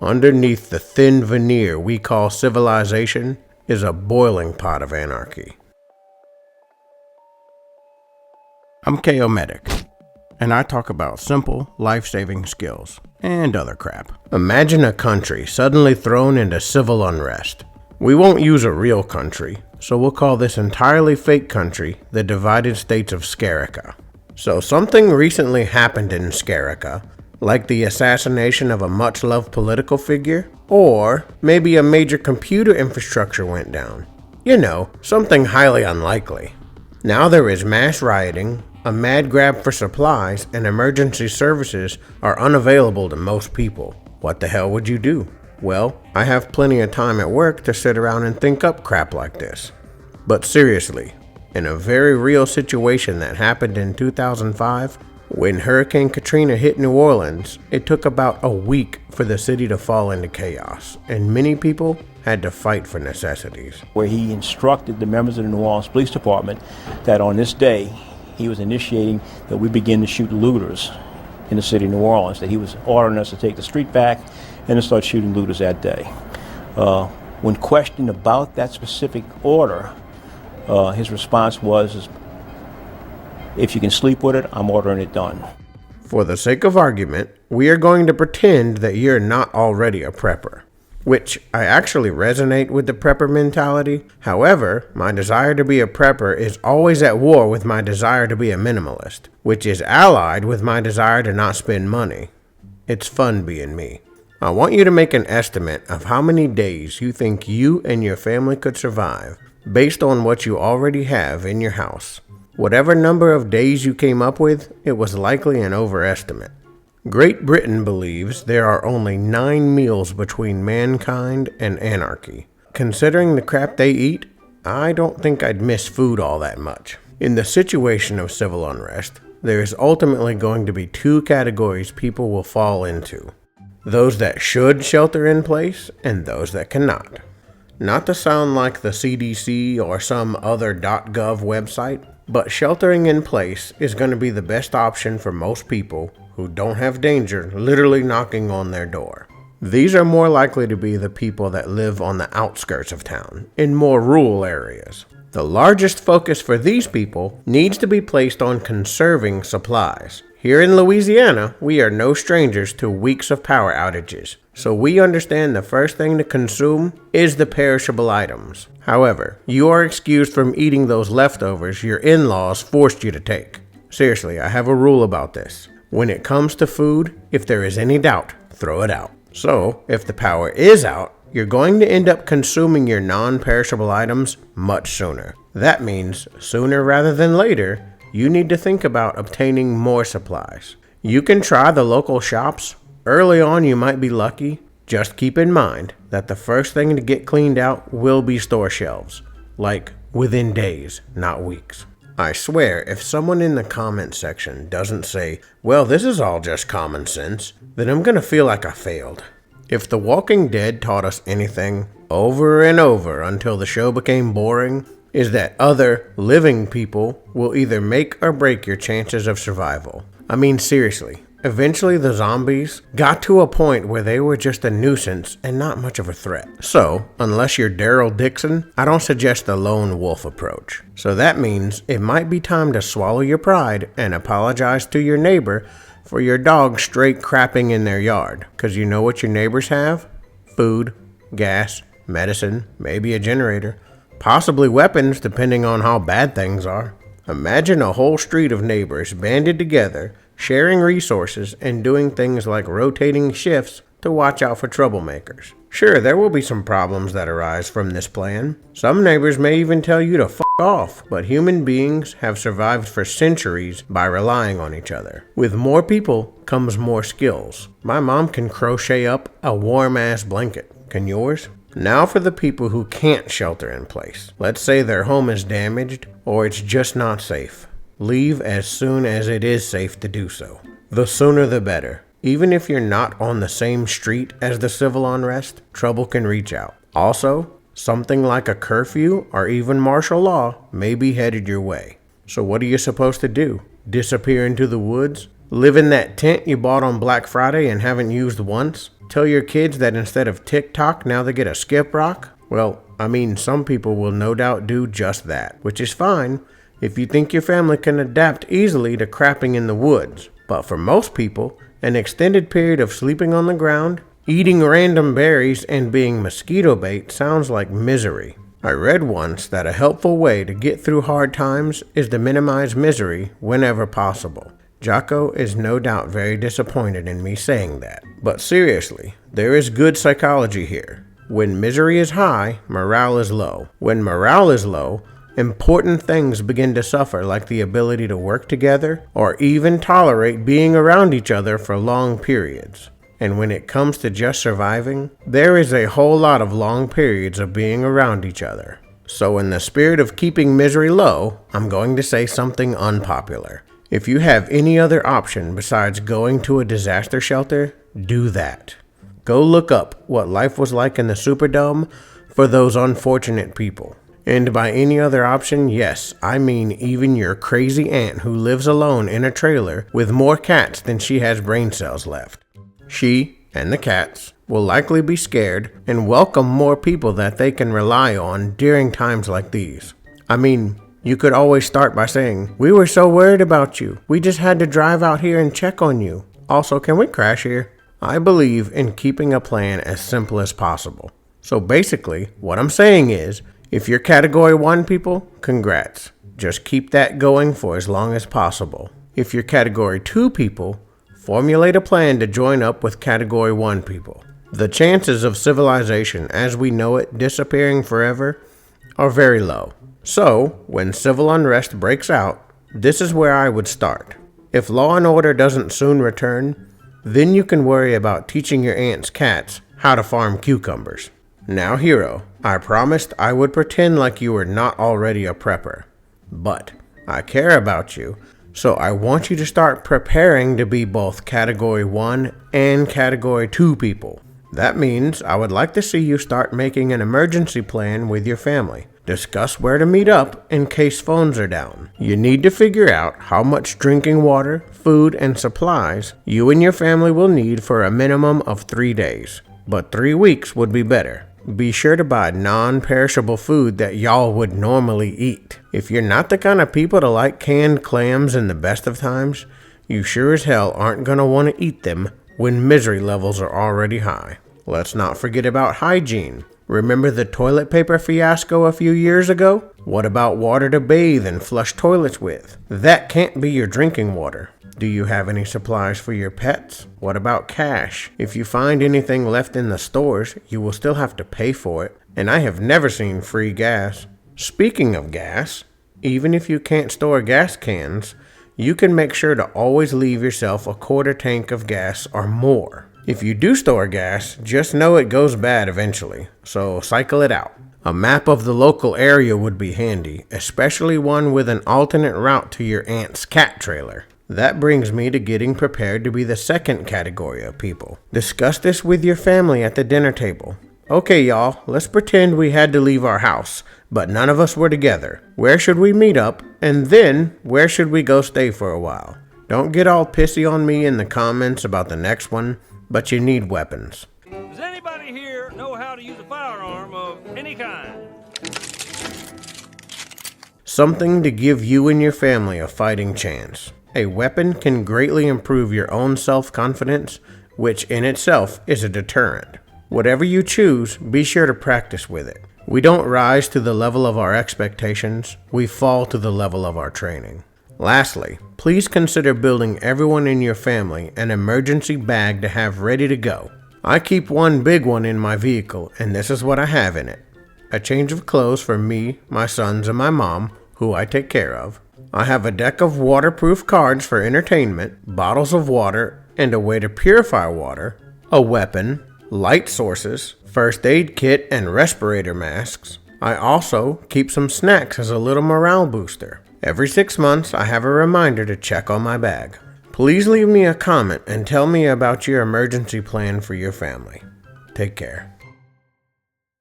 Underneath the thin veneer we call civilization is a boiling pot of anarchy. I'm KO Medic, and I talk about simple, life-saving skills and other crap. Imagine a country suddenly thrown into civil unrest. We won't use a real country, so we'll call this entirely fake country the divided states of Skarica. So something recently happened in Skarica, like the assassination of a much-loved political figure, or maybe a major computer infrastructure went down. You know, something highly unlikely. Now there is mass rioting, a mad grab for supplies, and emergency services are unavailable to most people. What the hell would you do? Well, I have plenty of time at work to sit around and think up crap like this. But seriously, in a very real situation that happened in 2005, when Hurricane Katrina hit New Orleans, it took about a week for the city to fall into chaos, and many people had to fight for necessities. Where he instructed the members of the New Orleans Police Department that on this day, he was initiating that we begin to shoot looters in the city of New Orleans, that he was ordering us to take the street back and to start shooting looters that day. When questioned about that specific order, his response was, if you can sleep with it, I'm ordering it done. For the sake of argument, we are going to pretend that you're not already a prepper, which I actually resonate with the prepper mentality. However, my desire to be a prepper is always at war with my desire to be a minimalist, which is allied with my desire to not spend money. It's fun being me. I want you to make an estimate of how many days you think you and your family could survive based on what you already have in your house. Whatever number of days you came up with, it was likely an overestimate. Great Britain believes there are only 9 meals between mankind and anarchy. Considering the crap they eat, I don't think I'd miss food all that much. In the situation of civil unrest, there is ultimately going to be 2 categories people will fall into. Those that should shelter in place and those that cannot. Not to sound like the CDC or some other .gov website, but sheltering in place is going to be the best option for most people who don't have danger literally knocking on their door. These are more likely to be the people that live on the outskirts of town, in more rural areas. The largest focus for these people needs to be placed on conserving supplies. Here in Louisiana, we are no strangers to weeks of power outages, so we understand the first thing to consume is the perishable items. However, you are excused from eating those leftovers your in-laws forced you to take. Seriously, I have a rule about this. When it comes to food, if there is any doubt, throw it out. So, if the power is out, you're going to end up consuming your non-perishable items much sooner. That means, sooner rather than later, you need to think about obtaining more supplies. You can try the local shops. Early on you might be lucky. Just keep in mind that the first thing to get cleaned out will be store shelves. Like, within days, not weeks. I swear, if someone in the comment section doesn't say, well, this is all just common sense, then I'm gonna feel like I failed. If The Walking Dead taught us anything, over and over until the show became boring, is that other living people will either make or break your chances of survival. I mean, seriously. Eventually the zombies got to a point where they were just a nuisance and not much of a threat. So, unless you're Daryl Dixon, I don't suggest the lone wolf approach. So that means it might be time to swallow your pride and apologize to your neighbor for your dog straight crapping in their yard. Cause you know what your neighbors have? Food, gas, medicine, maybe a generator. Possibly weapons depending on how bad things are. Imagine a whole street of neighbors banded together, sharing resources and doing things like rotating shifts to watch out for troublemakers. Sure, there will be some problems that arise from this plan. Some neighbors may even tell you to f*** off, but human beings have survived for centuries by relying on each other. With more people comes more skills. My mom can crochet up a warm-ass blanket. Can yours? Now for the people who can't shelter in place. Let's say their home is damaged or it's just not safe. Leave as soon as it is safe to do so. The sooner the better. Even if you're not on the same street as the civil unrest, trouble can reach out. Also, something like a curfew or even martial law may be headed your way. So what are you supposed to do? Disappear into the woods? Live in that tent you bought on Black Friday and haven't used once? Tell your kids that instead of TikTok, now they get a skip rock? Well, I mean, some people will no doubt do just that, which is fine if you think your family can adapt easily to crapping in the woods. But for most people, an extended period of sleeping on the ground, eating random berries, and being mosquito bait sounds like misery. I read once that a helpful way to get through hard times is to minimize misery whenever possible. Jocko is no doubt very disappointed in me saying that. But seriously, there is good psychology here. When misery is high, morale is low. When morale is low, important things begin to suffer, like the ability to work together or even tolerate being around each other for long periods. And when it comes to just surviving, there is a whole lot of long periods of being around each other. So in the spirit of keeping misery low, I'm going to say something unpopular. If you have any other option besides going to a disaster shelter, do that. Go look up what life was like in the Superdome for those unfortunate people. And by any other option, yes, I mean even your crazy aunt who lives alone in a trailer with more cats than she has brain cells left. She and the cats will likely be scared and welcome more people that they can rely on during times like these. I mean, you could always start by saying, "We were so worried about you. We just had to drive out here and check on you. Also, can we crash here?" I believe in keeping a plan as simple as possible. So basically, what I'm saying is, if you're Category 1 people, congrats. Just keep that going for as long as possible. If you're Category 2 people, formulate a plan to join up with Category 1 people. The chances of civilization as we know it disappearing forever are very low. So, when civil unrest breaks out, this is where I would start. If law and order doesn't soon return, then you can worry about teaching your aunt's cats how to farm cucumbers. Now, Hero, I promised I would pretend like you were not already a prepper. But I care about you, so I want you to start preparing to be both Category 1 and Category 2 people. That means I would like to see you start making an emergency plan with your family. Discuss where to meet up in case phones are down. You need to figure out how much drinking water, food, and supplies you and your family will need for a minimum of 3 days. But 3 weeks would be better. Be sure to buy non-perishable food that y'all would normally eat. If you're not the kind of people to like canned clams in the best of times, you sure as hell aren't gonna want to eat them when misery levels are already high. Let's not forget about hygiene. Remember the toilet paper fiasco a few years ago? What about water to bathe and flush toilets with? That can't be your drinking water. Do you have any supplies for your pets? What about cash? If you find anything left in the stores, you will still have to pay for it. And I have never seen free gas. Speaking of gas, even if you can't store gas cans, you can make sure to always leave yourself a quarter tank of gas or more. If you do store gas, just know it goes bad eventually, so cycle it out. A map of the local area would be handy, especially one with an alternate route to your aunt's cat trailer. That brings me to getting prepared to be the second category of people. Discuss this with your family at the dinner table. Okay, y'all, let's pretend we had to leave our house, but none of us were together. Where should we meet up? And then, where should we go stay for a while? Don't get all pissy on me in the comments about the next one, but you need weapons. Does anybody here know how to use a firearm of any kind? Something to give you and your family a fighting chance. A weapon can greatly improve your own self-confidence, which in itself is a deterrent. Whatever you choose, be sure to practice with it. We don't rise to the level of our expectations, we fall to the level of our training. Lastly, please consider building everyone in your family an emergency bag to have ready to go. I keep one big one in my vehicle, and this is what I have in it. A change of clothes for me, my sons, and my mom, who I take care of. I have a deck of waterproof cards for entertainment, bottles of water, and a way to purify water, a weapon, light sources, first aid kit, and respirator masks. I also keep some snacks as a little morale booster. Every 6 months, I have a reminder to check on my bag. Please leave me a comment and tell me about your emergency plan for your family. Take care.